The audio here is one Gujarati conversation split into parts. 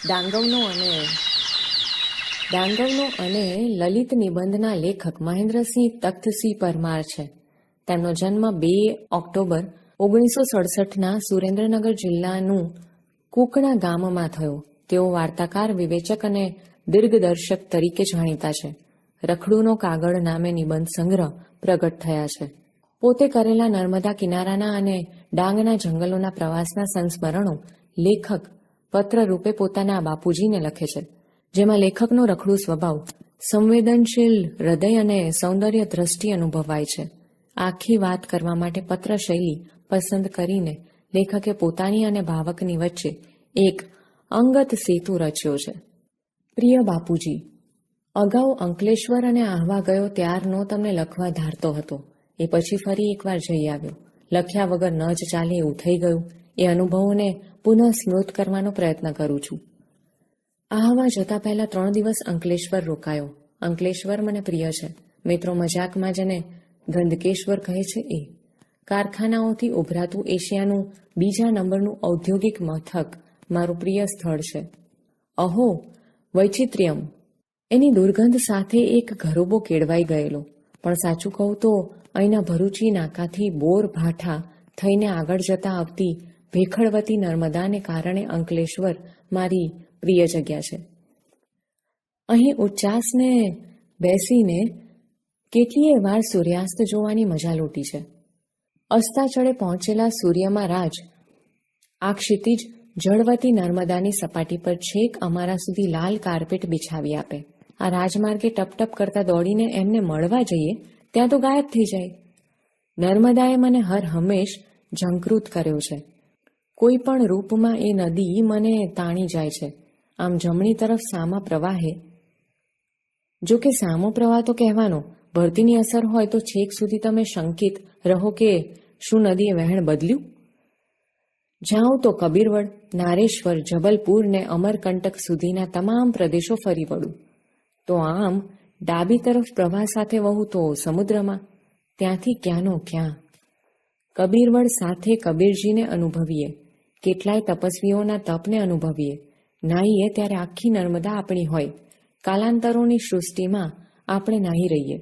ડાંગવનો અને લલિત નિબંધના લેખક મહેન્દ્રસિંહ તખ્તસિંહ પરમાર છે. તેમનો જન્મ 2 ઓક્ટોબર 1967ના સુરેન્દ્રનગર જિલ્લાનું કુકણા ગામમાં થયો. તેઓ વાર્તાકાર, વિવેચક અને દીર્ઘદર્શક તરીકે જાણીતા છે. રખડુનો કાગળ નામે નિબંધ સંગ્રહ પ્રગટ થયા છે. પોતે કરેલા નર્મદા કિનારાના અને ડાંગના જંગલોના પ્રવાસના સંસ્મરણો લેખક પત્ર રૂપે પોતાના બાપુજીને લખે છે, જેમાં લેખકનો રખડુ સ્વભાવ, સંવેદનશીલ હૃદય અને સૌંદર્ય દ્રષ્ટિ અનુભવાય છે. આખી વાત કરવા માટે પત્ર શૈલી પસંદ કરીને લેખકે પોતાની અને ભાવકની વચ્ચે એક અંગત સેતુ રચ્યો છે. પ્રિય બાપુજી, અગાઉ અંકલેશ્વર અને આહવા ગયો ત્યારનો તમને લખવા ધારતો હતો. એ પછી ફરી એકવાર જઈ આવ્યો. લખ્યા વગર ન જ ચાલે એવું થઈ ગયું. એ અનુભવોને પુનઃ સ્મૃત કરવાનો પ્રયત્ન કરું છું. આહવા જતા પહેલા 3 દિવસ અંકલેશ્વર રોકાયો. અંકલેશ્વર મને પ્રિય છે. મિત્રો મજાકમાં જેને ગંદકેશ્વર કહે છે એ. કારખાનાઓથી ઉભરાતું એશિયાનું બીજા નંબરનું ઔદ્યોગિક મથક મારું પ્રિય સ્થળ છે. અહો વૈચિત્ર્યમ, એની દુર્ગંધ સાથે એક ઘરોબો કેળવાઈ ગયેલો. પણ સાચું કહું તો અહીંના ભરૂચી નાકાથી બોર ભાઠા થઈને આગળ જતા આવતી ભેખડવતી નર્મદાને કારણે અંકલેશ્વર મારી પ્રિય જગ્યા છે. અહીં ઉચ્ચાસને બેસીને કેટલીય વાર સૂર્યાસ્ત જોવાની મજા લૂંટી છે. અસ્તાચળે પહોંચેલા સૂર્યમાં રાજ આ ક્ષિતિજ જળવતી નર્મદાની સપાટી પર છેક અમારા સુધી લાલ કાર્પેટ બિછાવી આપે. આ રાજમાર્ગે ટપટપ કરતા દોડીને એમને મળવા જઈએ ત્યાં તો ગાયબ થઈ જાય. નર્મદાએ મને હર હંમેશ ઝંકૃત કર્યો છે. કોઈ પણ રૂપમાં એ નદી મને તાણી જાય છે. આમ જમણી તરફ સામા પ્રવાહે, જો કે સામો પ્રવાહ તો કહેવાનો, ભરતીની અસર હોય તો છેક સુધી તમે શંકિત રહો કે શું નદીએ વહેણ બદલ્યું. જાઉં તો કબીરવડ, નારેશ્વર, જબલપુર ને અમરકંટક સુધીના તમામ પ્રદેશો ફરી વળું. તો આમ ડાબી તરફ પ્રવાહ સાથે વહું તો સમુદ્રમાં, ત્યાંથી ક્યાંનો ક્યાં. કબીરવડ સાથે કબીરજીને અનુભવીએ, કેટલાય તપસ્વીઓના તપને અનુભવીએ. નાહીએ ત્યારે આખી નર્મદા આપણી હોય. કાલાંતરોની સૃષ્ટિમાં આપણે નાહી રહીએ.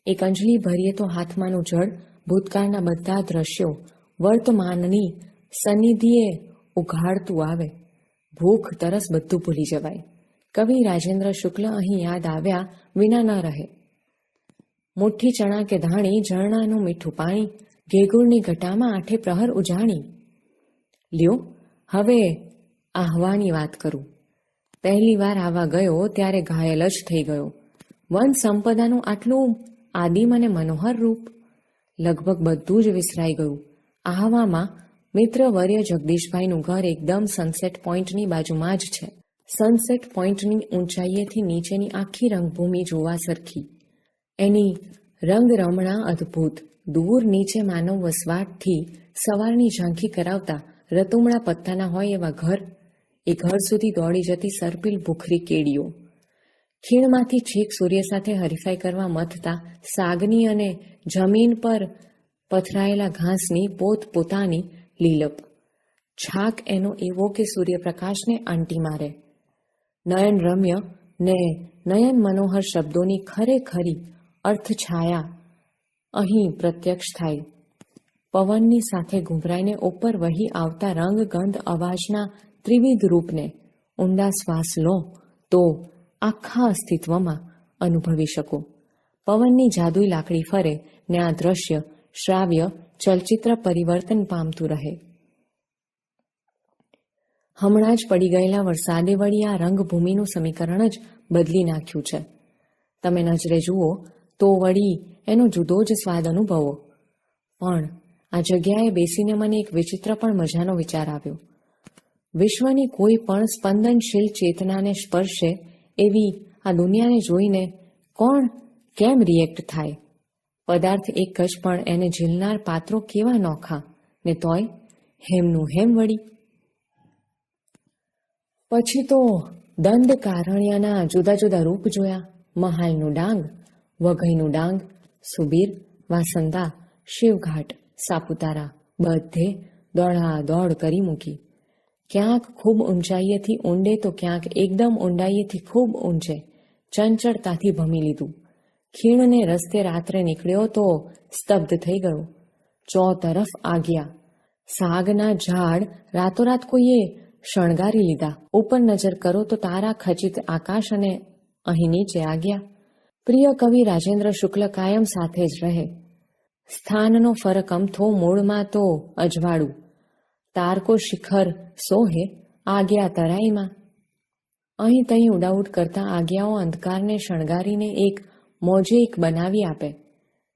એક અંજલિ ભરીએ તો હાથમાંનું જળ ભૂતકાળના બધા દ્રશ્યો વર્તમાનની સન્નિધિએ ઉઘાડતું આવે. ભૂખ તરસ બધું ભૂલી જવાય. કવિ રાજેન્દ્ર શુક્લ અહીં યાદ આવ્યા વિના ન રહે. મુઠ્ઠી ચણા કે ધાણી, ઝરણાનું મીઠું પાણી, ઘેઘૂરની ઘટામાં 8 પ્રહર ઉજાણી. લ્યો હવે આહવાની વાત કરું. પહેલી વાર આવા ગયો ત્યારે ઘાયલ જ થઈ ગયો. વન સંપદાનું આટલું આદિમ અને મનોહર રૂપ. લગભગ બધું જ વિસરાઈ ગયું. આહવામાં મિત્રવર્ય જગદીશભાઈનું ઘર એકદમ સનસેટ પોઈન્ટની બાજુમાં જ છે. સનસેટ પોઈન્ટની ઊંચાઈએથી નીચેની આખી રંગભૂમિ જોવા સરખી. એની રંગરમણા અદ્ભુત. દૂર નીચે માનવ વસવાટથી સવારની ઝાંખી કરાવતા રતુમડા પત્તાના હોય એવા ઘર. એ ઘર સુધી દોડી જતી સરપીલ ભૂખરી કેડીઓ. ખીણમાંથી છેક સૂર્ય સાથે હરીફાઈ કરવા મથતા સાગની અને જમીન પર પથરાયેલા ઘાસની પોતપોતાની લીલપ. છાક એનો એવો કે સૂર્યપ્રકાશને આંટી મારે. નયન રમ્ય ને નયન મનોહર શબ્દોની ખરેખરી અર્થછાયા અહીં પ્રત્યક્ષ થાય. પવનની સાથે ઘૂંભરાઈને ઉપર વહી આવતા રંગ, ગંધ, અવાજના ત્રિવિધ રૂપને ઊંડા શ્વાસ લો તો આખા અસ્તિત્વમાં અનુભવી શકો. પવનની જાદુઈ લાકડી ફરે ને આ દ્રશ્ય શ્રાવ્ય ચલચિત્ર પરિવર્તન પામતું રહે. હમણાં જ પડી ગયેલા વરસાદે વળી આ રંગભૂમિનું સમીકરણ જ બદલી નાખ્યું છે. તમે નજરે જુઓ તો વળી એનો જુદો જ સ્વાદ અનુભવો. પણ આ જગ્યાએ બેસીને મને એક વિચિત્ર પણ મજાનો વિચાર આવ્યો. વિશ્વની કોઈ પણ સ્પંદનશીલ ચેતનાને સ્પર્શે એવી આ દુનિયાને જોઈને કોણ કેમ રિએક્ટ થાય? પદાર્થ એક જ પણ એને ઝીલનાર પાત્રો કેવા નોખા, ને તોય હેમનું હેમ વળી. પછી તો દંડકારણ્યના જુદા જુદા રૂપ જોયા. મહાલનું ડાંગ, વઘઈનું ડાંગ, સુબીર, વાસંદા, શિવઘાટ, સાપુતારા બધે દોડા દોડ કરી મૂકી. ક્યાંક ખૂબ ઊંચાઈએથી ઊંડે તો ક્યાંક એકદમ ઊંડાઈએથી ખૂબ ઊંચે ચંચળતાથી ભમી લીધું. ખીણને રસ્તે રાત્રે નીકળ્યો તો સ્તબ્ધ થઈ ગયો. ચોતરફ આગિયા. સાગના ઝાડ રાતોરાત કોઈએ શણગારી લીધા. ઉપર નજર કરો તો તારા ખચિત આકાશ અને અહીં નીચે આગિયા. પ્રિય કવિ રાજેન્દ્ર શુક્લ કાયમ સાથે જ રહે. સ્થાનનો ફરક અમથો, મૂળમાં તો અજવાળું. તારકો શિખર સોહે, આગિયા તરાઈમાં. અહીં તહીં ઉડાઉડ કરતા આગિયાઓ અંધકારને શણગારીને એક મોઝેક બનાવી આપે.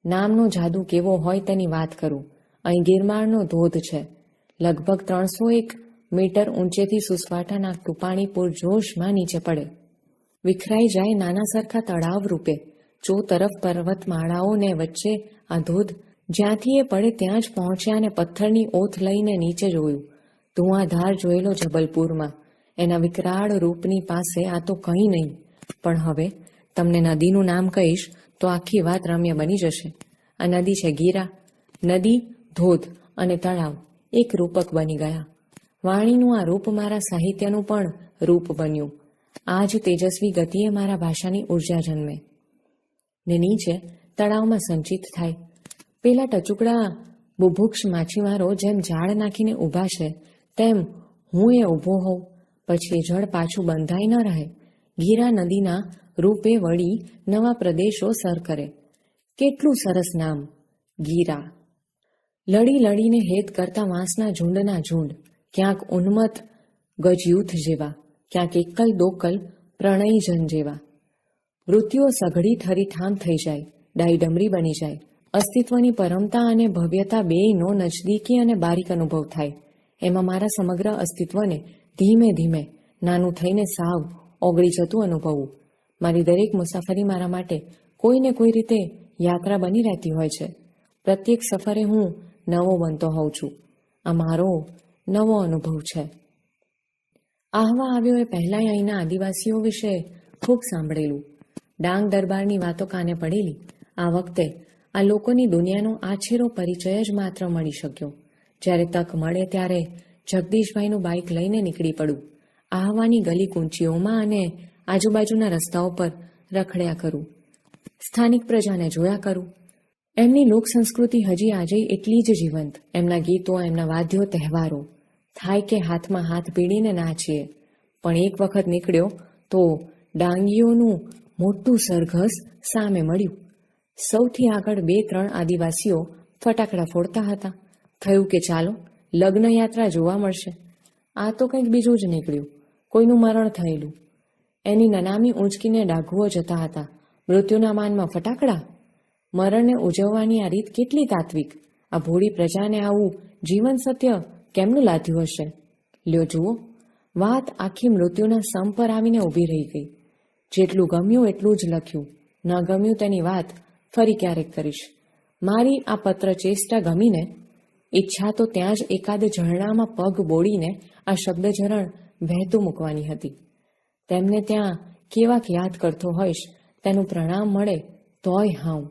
નામનો જાદુ કેવો હોય તેની વાત કરું. અહીં ગિરમાળનો ધોધ છે. લગભગ 301 મીટર ઊંચેથી સુસવાટા નાખતું પાણી પૂરજોશમાં નીચે પડે. વિખરાઈ જાય નાના સરખા તળાવ રૂપે. ચોતરફ પર્વતમાળાઓ ને વચ્ચે આ ધોધ. જ્યાંથી એ પડે ત્યાં જ પહોંચ્યા અને પથ્થરની ઓથ લઈને નીચે જોયું. ધુઆધાર જોયેલો જબલપુરમાં. એના વિકરાળ રૂપની પાસે આ તો કંઈ નહીં. પણ હવે તમને નદીનું નામ કહીશ તો આખી વાત રમ્ય બની જશે. આ નદી છે ગીરા. નદી, ધોધ અને તળાવ એક રૂપક બની ગયા. વાણીનું આ રૂપ મારા સાહિત્યનું પણ રૂપ બન્યું. આ જ તેજસ્વી ગતિએ મારા ભાષાની ઉર્જા જન્મે ને નીચે તળાવમાં સંચિત થાય. પેલા ટચુકડા બુભુક્ષ માછીમારો જેમ જાળ નાખીને ઊભા છે તેમ હું એ ઊભો હોઉં. પછી જળ પાછું બંધાઈ ન રહે. ગીરા નદીના રૂપે વળી નવા પ્રદેશો સર કરે. કેટલું સરસ નામ, ગીરા. લડી લડીને હેત કરતા વાંસના ઝુંડના ઝુંડ. ક્યાંક ઉન્મત્ત ગજયુથ જેવા, ક્યાંક એકલ દોકલ પ્રણયજન જેવા. વૃત્તિઓ સઘળી ઠરીઠામ થઈ જાય, ડાયડમરી બની જાય. અસ્તિત્વની પરમતા અને ભવ્યતા બેયનો નજદીકી અને બારીક અનુભવ થાય. એમાં મારા સમગ્ર અસ્તિત્વને ધીમે ધીમે નાનું થઈને સાવ ઓગળી જતું અનુભવું. મારી દરેક મુસાફરી મારા માટે કોઈને કોઈ રીતે યાત્રા બની રહેતી હોય છે. પ્રત્યેક સફરે હું નવો બનતો હોઉં છું. આ મારો નવો અનુભવ છે. આહવા આવ્યો એ પહેલાંય અહીંના આદિવાસીઓ વિશે ખૂબ સાંભળેલું. ડાંગ દરબારની વાતો કાને પડેલી. આ વખતે આ લોકોની દુનિયાનો આછેરો પરિચય જ માત્ર મળી શક્યો. જ્યારે તક મળે ત્યારે જગદીશભાઈનું બાઇક લઈને નીકળી પડું. આહવાની ગલી કૂંચીઓમાં અને આજુબાજુના રસ્તાઓ પર રખડ્યા કરું. સ્થાનિક પ્રજાને જોયા કરું. એમની લોક સંસ્કૃતિ હજી આજે એટલી જ જીવંત. એમના ગીતો, એમના વાદ્યો, તહેવારો. થાય કે હાથમાં હાથ ભીડીને નાચીએ. પણ એક વખત નીકળ્યો તો ડાંગીઓનું મોટું સરઘસ સામે મળ્યું. સૌથી આગળ 2-3 આદિવાસીઓ ફટાકડા ફોડતા હતા. થયું કે ચાલો લગ્ન યાત્રા જોવા મળશે. આ તો કંઈક બીજું જ નીકળ્યું. કોઈનું મરણ થયેલું. એની નનામી ઊંચકીને ડાઘુઓ જતા હતા. મૃત્યુના માનમાં ફટાકડા. મરણને ઉજવવાની આ રીત કેટલી તાત્વિક. આ ભોળી પ્રજાને આવું જીવન સત્ય કેમનું લાદ્યું હશે? લ્યો જુઓ, વાત આખી મૃત્યુના સમ પર આવીને ઊભી રહી ગઈ. જેટલું ગમ્યું એટલું જ લખ્યું. ન ગમ્યું તેની વાત ફરી ક્યારેક કરીશ. મારી આ પત્ર ચેષ્ટા ગમીને ઈચ્છા તો ત્યાં જ એકાદ ઝરણામાં પગ બોળીને આ શબ્દઝરણ વહેતું મૂકવાની હતી. તેમને ત્યાં કેવાક યાદ કરતો હોઈશ તેનું પ્રણામ મળે તોય હાઉ.